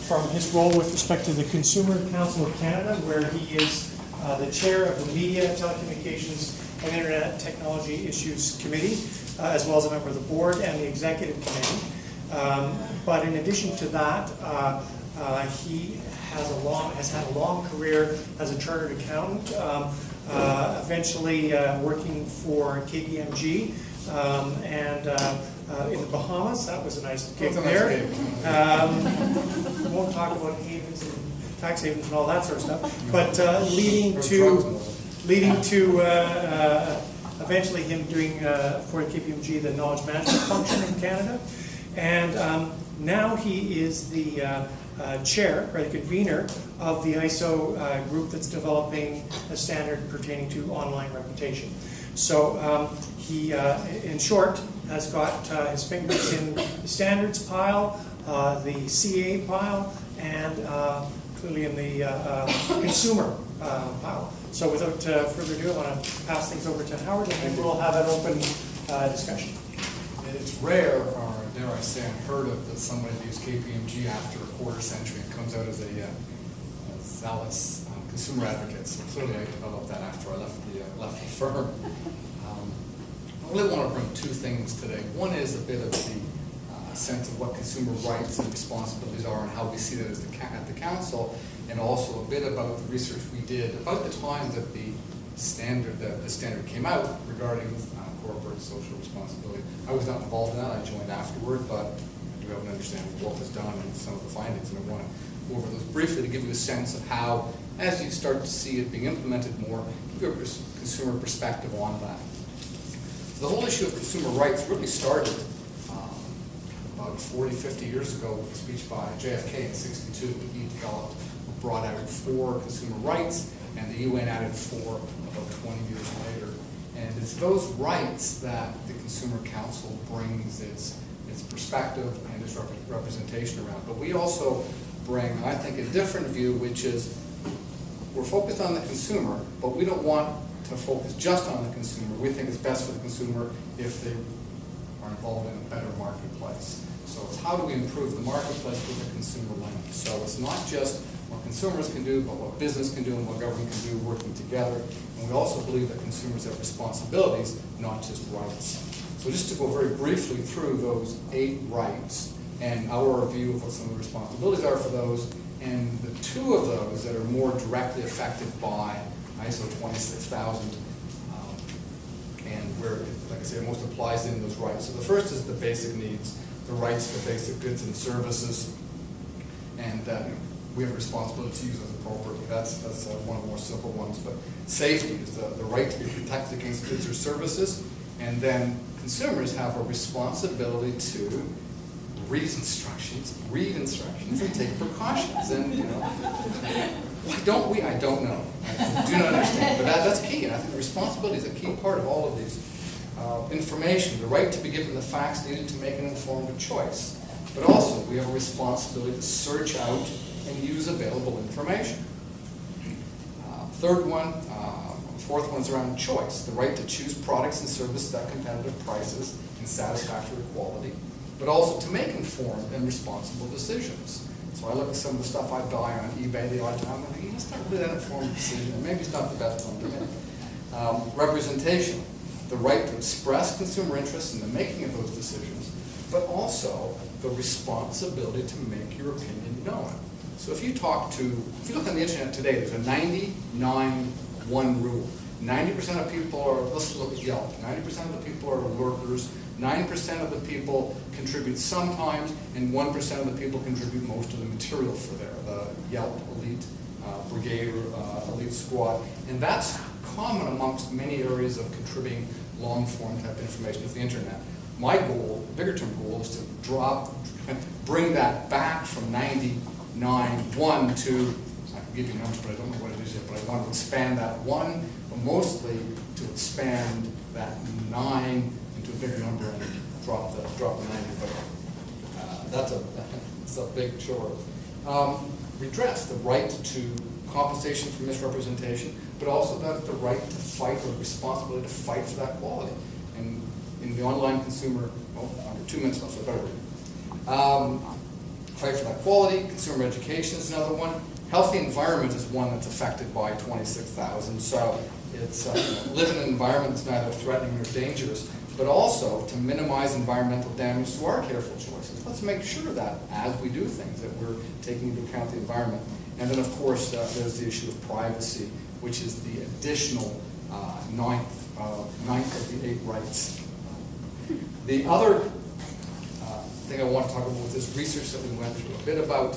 from his role with respect to the Consumer Council of Canada, where he is the chair of the Media, Telecommunications, and Internet Technology Issues Committee, as well as a member of the board and the executive committee. But in addition to that, he has had a long career as a chartered accountant, eventually working for KPMG and in the Bahamas. That was a nice gig there. We won't talk about havens and tax havens and all that sort of stuff, but leading to eventually him doing for KPMG the knowledge management function in Canada. And now he is the chair, or the convener, of the ISO group that's developing a standard pertaining to online reputation. So he, in short, has got his fingers in the standards pile, the CA pile, and clearly in the consumer pile. So without further ado, I want to pass things over to Howard, and then we'll have an open discussion. It's rare, or dare I say, unheard of, that somebody leaves KPMG after a quarter century and comes out as a zealous consumer advocate. So clearly I developed that after I left the firm. I really want to bring two things today. One is a bit of the sense of what consumer rights and responsibilities are and how we see that as at the council, and also a bit about the research we did about the time that the standard came out regarding corporate social responsibility. I was not involved in that. I joined afterward, but I do have an understanding of what was done and some of the findings, and I want to go over those briefly to give you a sense of how, as you start to see it being implemented more, give you a consumer perspective on that. So the whole issue of consumer rights really started about 40, 50 years ago with a speech by JFK in '62. He brought out 4 consumer rights, and the UN added 4 about 20 years later. And it's those rights that the Consumer Council brings its perspective and its representation around. But we also bring, I think, a different view, which is we're focused on the consumer, but we don't want to focus just on the consumer. We think it's best for the consumer if they are involved in a better marketplace. So it's how do we improve the marketplace with a consumer lens. So it's not just what consumers can do, but what business can do and what government can do working together. And we also believe that consumers have responsibilities, not just rights. So just to go very briefly through those 8 rights and our view of what some of the responsibilities are for those, and the 2 of those that are more directly affected by ISO 26000, and where, like I say, it most applies in those rights. So the first is the basic needs, the rights to basic goods and services, and we have a responsibility to use those appropriately. That's one of the more simple ones. But safety is the right to be protected against goods or services, and then consumers have a responsibility to read instructions, and take precautions. And why don't we? I don't know. I do not understand. But that's key, and I think the responsibility is a key part of all of these. Information, the right to be given the facts needed to make an informed choice. But also, we have a responsibility to search out and use available information. Fourth one's around choice, the right to choose products and services at competitive prices and satisfactory quality, but also to make informed and responsible decisions. So I look at some of the stuff I buy on eBay the odd time, and I think it's not really that informed decision, and maybe it's not the best one to make. Representation, the right to express consumer interests in the making of those decisions, but also the responsibility to make your opinion known. So if you look on the internet today, there's a 99-1 rule. 90% of people are, let's look at Yelp, 90% of the people are lurkers, 9% of the people contribute sometimes, and 1% of the people contribute most of the material for the Yelp Elite Brigade or Elite Squad. And that's common amongst many areas of contributing long-form type information to the internet. My goal, bigger term goal, is to bring that back from 99-1 to, I can give you numbers, but I don't know what it is yet, but I want to expand that 1, but mostly to expand that 9 into a bigger number and drop the 90. But that's a big chore. Redress, the right to compensation for misrepresentation, but also the right to fight or responsibility to fight for that quality. And in the online consumer, under 2 minutes left, so I better read. fight for that quality. Consumer education is another one. Healthy environment is one that's affected by 26,000. So it's live in an environment that's neither threatening nor dangerous, but also to minimize environmental damage through our careful choices. Let's make sure that as we do things that we're taking into account the environment. And then of course there's the issue of privacy, which is the additional ninth of the 8 rights. The other thing I want to talk about was this research that we went through a bit about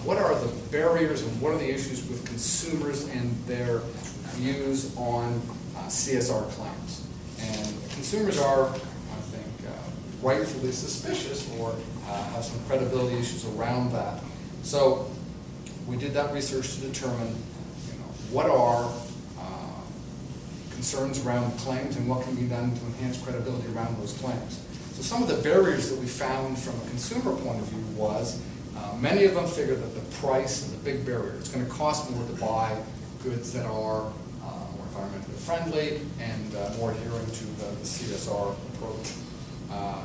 what are the barriers and what are the issues with consumers and their views on CSR claims. And consumers are, I think, rightfully suspicious or have some credibility issues around that. So we did that research to determine what are concerns around claims and what can be done to enhance credibility around those claims. So some of the barriers that we found from a consumer point of view was many of them figure that the price is a big barrier. It's going to cost more to buy goods that are more environmentally friendly and more adherent to the CSR approach.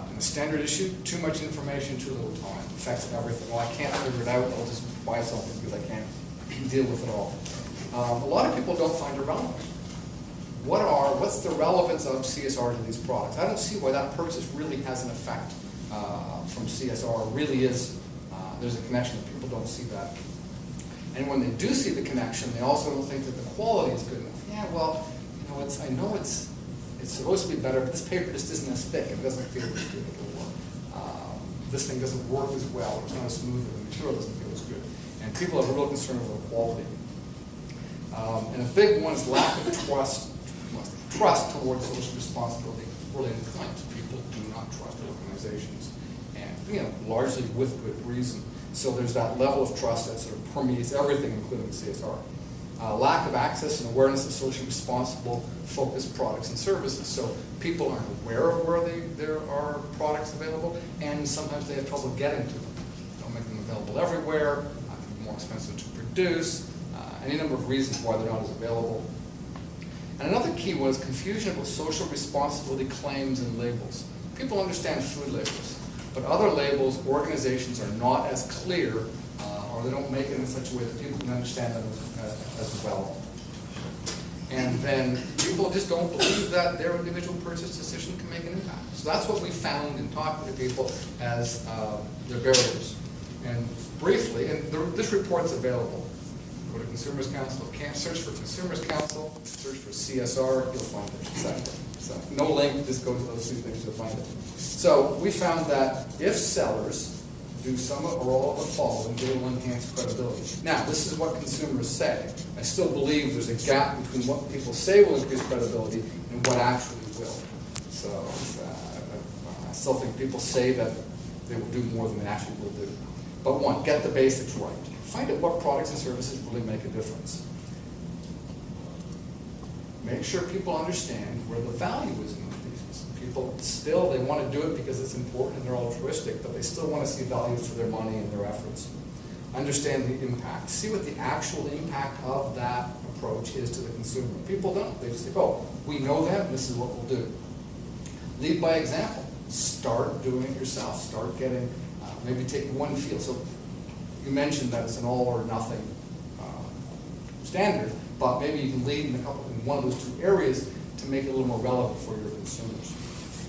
And the standard issue, too much information, too little time. Affects everything. Well, I can't figure it out. I'll just buy something because I can't deal with it all. A lot of people don't find it relevant. What's the relevance of CSR to these products? I don't see why that purchase really has an effect from CSR. Really is, there's a connection. People don't see that. And when they do see the connection, they also don't think that the quality is good enough. Yeah, well, I know it's supposed to be better, but this paper just isn't as thick. It doesn't feel as good. This thing doesn't work as well. It's not as smooth. The material doesn't feel as good. And people have a real concern over the quality. And a big one is lack of trust towards social responsibility related claims. People do not trust organizations, and largely with good reason. So there's that level of trust that sort of permeates everything, including CSR. Lack of access and awareness of socially responsible, focused products and services. So people aren't aware of where there are products available, and sometimes they have trouble getting to them. Don't make them available everywhere. It can be more expensive to produce. Any number of reasons why they're not as available. And another key was confusion about social responsibility claims and labels. People understand food labels, but other labels, organizations are not as clear, or they don't make it in such a way that people can understand them as well. And then people just don't believe that their individual purchase decision can make an impact. So that's what we found in talking to people as their barriers. And briefly, and this report's available. Go to Consumers Council. Can't search for Consumers Council. Search for CSR. You'll find it. Exactly. So no link. Just go to those 2 things. You'll find it. So we found that if sellers do some or all of the following, they will enhance credibility. Now, this is what consumers say. I still believe there's a gap between what people say will increase credibility and what actually will. So I still think people say that they will do more than they actually will do. But one, get the basics right. Find out what products and services really make a difference. Make sure people understand where the value is in these. People still, they want to do it because it's important and they're altruistic, but they still want to see value for their money and their efforts. Understand the impact. See what the actual impact of that approach is to the consumer. People don't. They just think, oh, we know that, this is what we'll do. Lead by example. Start doing it yourself. Start getting, maybe take one field. So you mentioned that it's an all or nothing standard, but maybe you can lead in one of those 2 areas to make it a little more relevant for your consumers.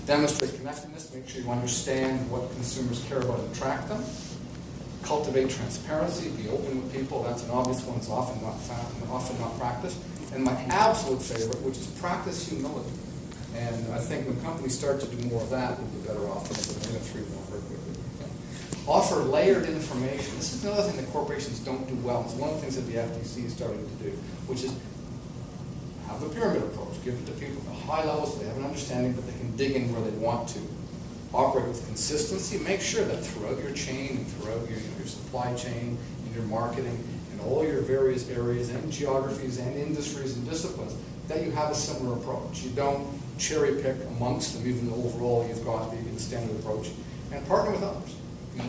Demonstrate connectedness, make sure you understand what consumers care about and attract them. Cultivate transparency, be open with people. That's an obvious one, it's often not found and often not practiced. And my absolute favorite, which is practice humility. And I think when companies start to do more of that, we'll be better off. I'm going to 3 more very quickly. Offer layered information. This is another thing that corporations don't do well. It's one of the things that the FTC is starting to do, which is have a pyramid approach. Give it to people at a high level so they have an understanding, but they can dig in where they want to. Operate with consistency. Make sure that throughout your chain and throughout your supply chain and your marketing and all your various areas and geographies and industries and disciplines, that you have a similar approach. You don't cherry pick amongst them, even though overall you've got the standard approach. And partner with others.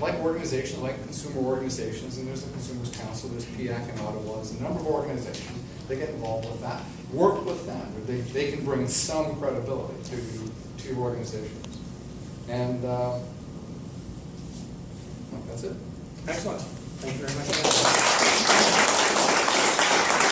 Like organizations, like consumer organizations, and there's the Consumers Council, there's PIAC in Ottawa, there's a number of organizations, they get involved with that. Work with them, where they can bring some credibility to your organizations. And that's it. Excellent. Thank you very much.